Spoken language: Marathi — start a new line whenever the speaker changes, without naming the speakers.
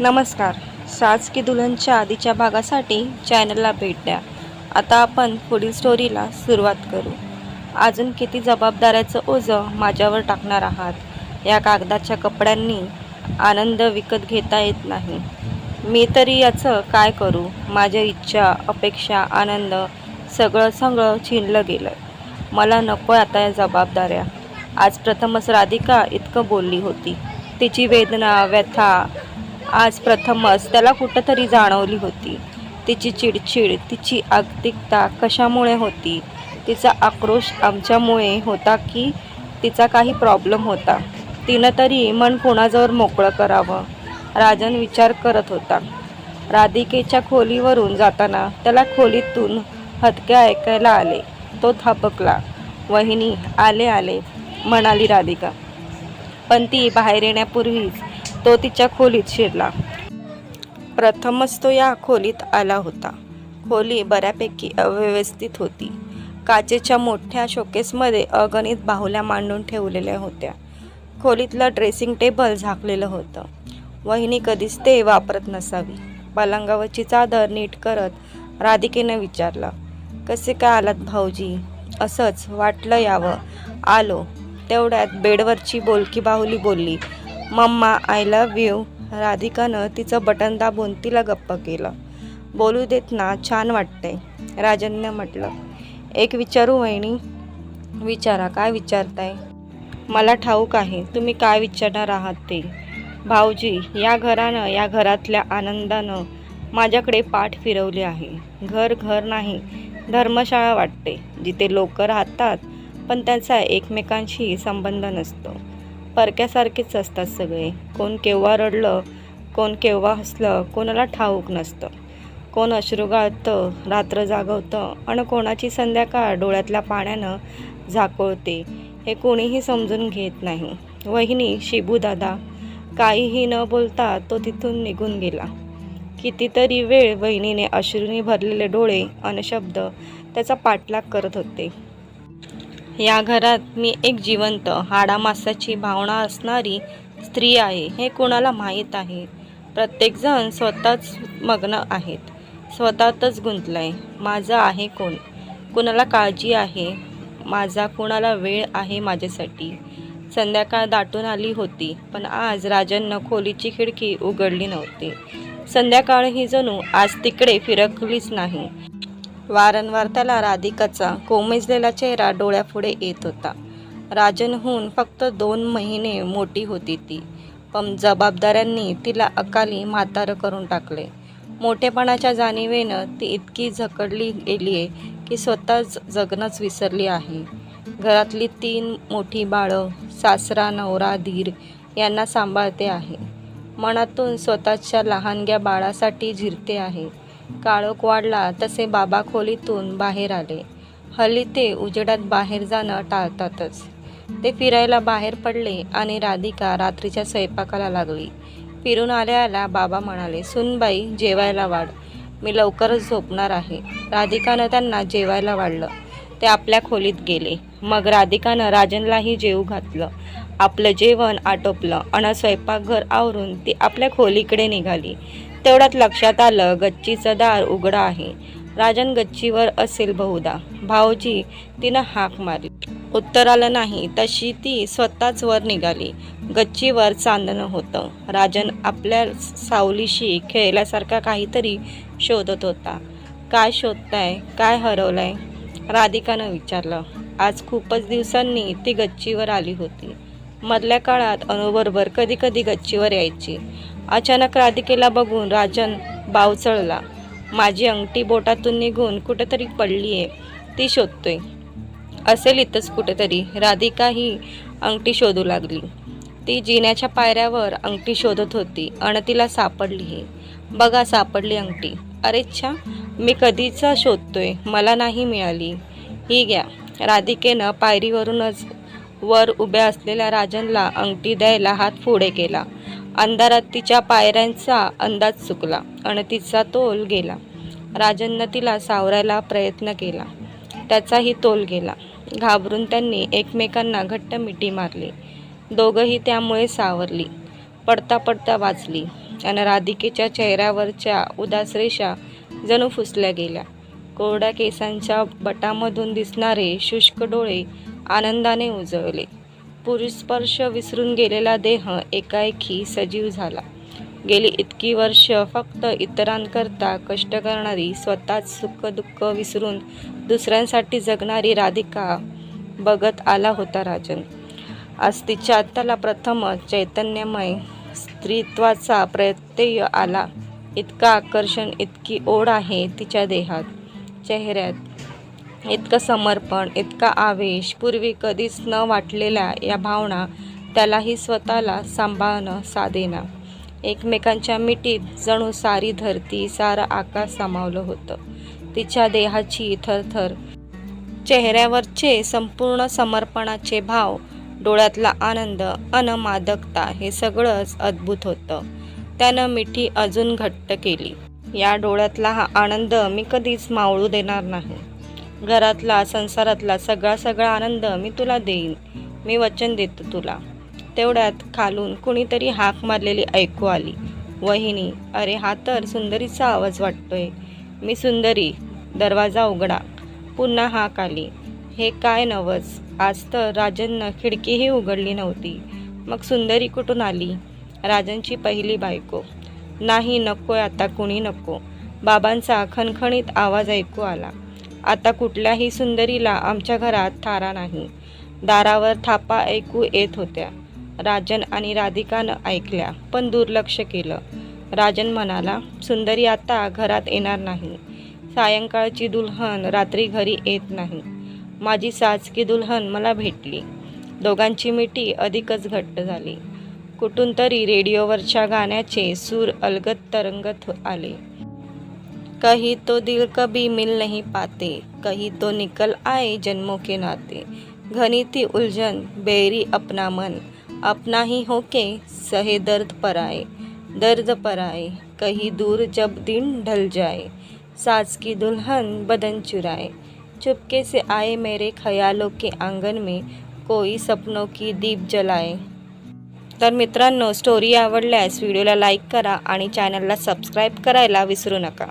नमस्कार. सास की दुल्हनच्या आधीच्या भागासाठी चॅनलला भेट द्या. आता आपण पुढील स्टोरीला सुरुवात करू. अजून किती जबाबदाऱ्याचं ओझं माझ्यावर टाकणार आहात? या कागदाच्या कपड्यांनी आनंद विकत घेता येत नाही. मी तरी याचं काय करू? माझ्या इच्छा, अपेक्षा, आनंद सगळं छिनलं गेलं. मला नको आता या जबाबदाऱ्या. आज प्रथमच राधिका इतकं बोलली होती. तिची वेदना, व्यथा आज प्रथमच त्याला कुठंतरी जाणवली होती. तिची चिडचिड, तिची आगतिकता कशामुळे होती? तिचा आक्रोश आमच्यामुळे होता की तिचा काही प्रॉब्लेम होता? तिनं तरी मन कोणाजवळ मोकळं करावं? राजन विचार करत होता. राधिकेच्या खोलीवरून जाताना त्याला खोलीतून हदके ऐकायला आले. तो थापकला. वहिनी आले म्हणाली राधिका. पण ती बाहेर येण्यापूर्वीच तो तिच्या खोलीत शिरला. प्रथमच तो या खोलीत आला होता. खोली बऱ्यापैकी अव्यवस्थित होती. काचेच्या मोठ्या शोकेसमध्ये अगणित बाहुल्या मांडून ठेवलेल्या होत्या. खोलीतलं ड्रेसिंग टेबल झाकलेलं होतं. वहिनी कधीच ते वापरत नसावी. पलंगावरची चादर नीट करत राधिकेनं विचारलं, कसे काय आलात भाऊजी? असंच वाटलं यावं, आलो. तेवढ्यात बेडवरची बोलकी बाहुली बोलली, मम्मा आय लव्ह यू. राधिकानं तिचं बटन दाबून तिला गप्प केलं. बोलू देत ना, छान वाटतंय, राजनने म्हटलं. एक विचारू वहिनी? विचारा. काय विचारताय? मला ठाऊक आहे तुम्ही काय विचारणार आहात ते. भाऊजी, या घरानं, या घरातल्या आनंदानं माझ्याकडे पाठ फिरवली आहे. घर नाही, धर्मशाळा वाटते, जिथे लोक राहतात पण त्यांचा एकमेकांशी संबंध नसतो. परक्यासारखेच असतात सगळे. कोण केव्हा रडलं, कोण केव्हा हसलं, कोणाला ठाऊक नसतं. कोण अश्रू गाळतं, रात्र जागवतं आणि कोणाची संध्याकाळ डोळ्यातल्या पाण्यानं झाकोळते, हे कोणीही समजून घेत नाही. वहिनी, शिबू दादा. काहीही न बोलता तो तिथून निघून गेला. कितीतरी वेळ वहिनीने अश्रूंनी भरलेले डोळे आणि शब्द त्याचा पाठलाग करत होते. या घरात मी एक जिवंत, हाडामासाची भावना असणारी स्त्री आहे हे कोणाला माहीत आहे? प्रत्येकजण स्वतःच मग्न आहेत, स्वतःतच गुंतलंय. माझं आहे कोण? कुणाला काळजी आहे माझा? कुणाला वेळ आहे माझ्यासाठी? संध्याकाळ दाटून आली होती, पण आज राजननं खोलीची खिडकी उघडली नव्हती. संध्याकाळ ही जणू आज तिकडे फिरकलीच नाही. वारंवार त्याला राधिकाचा कोमेजलेला चेहरा डोळ्यापुढे येत होता. राजनहून फक्त 2 महिने मोठी होती ती, पण जबाबदाऱ्यांनी तिला अकाली म्हातारं करून टाकले. मोठेपणाच्या जाणीवेनं ती इतकी झकडली गेलीये की स्वतः जगणंच विसरली आहे. घरातली 3 मोठी बाळं, सासरा, नवरा, धीर यांना सांभाळते आहे. मनातून स्वतःच्या लहानग्या बाळासाठी झिरते आहे. काळोख वाढला तसे बाबा खोलीतून बाहेर आले. हल्ली ते उजेडात बाहेर जाणं टाळतातच. ते फिरायला बाहेर पडले आणि राधिका रात्रीच्या स्वयंपाकाला लागली. फिरून आल्या बाबा म्हणाले, सुनबाई जेवायला वाढ, मी लवकरच झोपणार आहे. राधिकानं त्यांना जेवायला वाढलं. ते आपल्या खोलीत गेले. मग राधिकानं राजनलाही जेवू घातलं. आपलं जेवण आटोपलं आणि स्वयंपाकघर आवरून ती आपल्या खोलीकडे निघाली. तेवढ्यात लक्षात आलं, गच्चीचं दार उघडं आहे. राजन गच्चीवर असेल बहुधा. भाऊजी, तिनं हाक मारली. उत्तर आलं नाही. तशी ती स्वतःच वर निघाली. गच्चीवर चांदणं होतं. राजन आपल्या सावलीशी खेळल्यासारखा काहीतरी शोधत होता. काय शोधताय? काय हरवलंय? राधिकानं विचारलं. आज खूपच दिवसांनी ती गच्चीवर आली होती. मधल्या काळात अनुबरोबर कधी गच्चीवर यायची. अचानक राधिकेला बघून राजन बावचळला. माझी अंगठी बोटातून निघून कुठेतरी पडलीये, ती शोधतोय. असेल इथंच कुठेतरी. राधिका ही अंगठी शोधू लागली. ती जिन्याच्या पायऱ्यावर अंगठी शोधत होती आणि तिला सापडली. ही बघा, सापडली अंगठी. अरे छा, मी कधीच शोधतोय, मला नाही मिळाली. ही घ्या. राधिकेनं पायरीवरूनच वर उभ्या असलेल्या राजनला अंगठी द्यायला हात पुढे केला. अंधारात तिच्या पायऱ्यांचा अंदाज चुकला आणि तिचा तोल गेला. राजननं तिला सावरायला प्रयत्न केला. त्याचाही तोल गेला. घाबरून त्यांनी एकमेकांना घट्ट मिठी मारली. दोघंही त्यामुळे सावरली. पडता वाचली. आणि राधिकेच्या चेहऱ्यावरच्या उदास रेषा जणू पुसल्या गेल्या. कोरड्या केसांच्या बटामधून दिसणारे शुष्क डोळे आनंदाने उजळले. पुरुषस्पर्श विसरून गेलेला देह एकाएकी सजीव झाला. गेली इतकी वर्ष फक्त इतरांकरता कष्ट करणारी, स्वतःच सुख-दुःख विसरून दुसऱ्यांसाठी जगणारी राधिका बघत आला होता राजन. आज तिच्या आत्याला प्रथमच चैतन्यमय स्त्रीत्वाचा प्रत्यय आला. इतकं आकर्षण, इतकी ओढ आहे तिच्या देहात, चेहऱ्यात, इतकं समर्पण, इतका आवेश. पूर्वी कधीच न वाटलेल्या या भावना त्यालाही स्वतःला सांभाळणं साधेना. एकमेकांच्या मिठीत जणू सारी धरती, सारं आकाश सामावलं होतं. तिच्या देहाची थरथर, चेहऱ्यावरचे संपूर्ण समर्पणाचे भाव, डोळ्यातला आनंद अन मादकता, हे सगळंच अद्भुत होतं. त्यानं मिठी अजून घट्ट केली. या डोळ्यातला हा आनंद मी कधीच मावळू देणार नाही. घरातला, संसारातला सगळा आनंद मी तुला देईन. मी वचन देतो तुला. तेवढ्यात खालून कुणीतरी हाक मारलेली ऐकू आली. वहिनी. अरे हा तर सुंदरीचा आवाज वाटतोय. मी सुंदरी. दरवाजा उघडा. पुन्हा हाक आली. हे काय नवस, आज तर राजननं खिडकीही उघडली नव्हती. मग सुंदरी कुठून आली? राजनची पहिली बायको. नाही, नकोय आता, कुणी नको. बाबांचा खणखणीत आवाज ऐकू आला. आता कुठल्याही सुंदरीला आमच्या घरात थारा नाही. दारावर थापा ऐकू येत होत्या. राजन आणि राधिकानं ऐकल्या, पण दुर्लक्ष केलं. राजन म्हणाला, सुंदरी आता घरात येणार नाही. सायंकाळची दुल्हन रात्री घरी येत नाही. माझी साजकी दुल्हन मला भेटली. दोघांची मिठी अधिकच घट्ट झाली. कुठून तरी रेडिओवरच्या गाण्याचे सूर अलगद तरंगत आले. कहीं तो दिल कभी मिल नहीं पाते, कहीं तो निकल आए जन्मों के नाते. घनी थी उलझन, बेरी अपना मन, अपना ही होके सहे दर्द पराए, कहीं दूर जब दिन ढल जाए, सास की दुल्हन बदन चुराए, चुपके से आए मेरे ख्यालों के आंगन में, कोई सपनों की दीप जलाए. तर मित्रांनो, स्टोरी आवडल्यास व्हिडिओला लाईक करा आणि चॅनलला सबस्क्राईब करायला विसरू नका.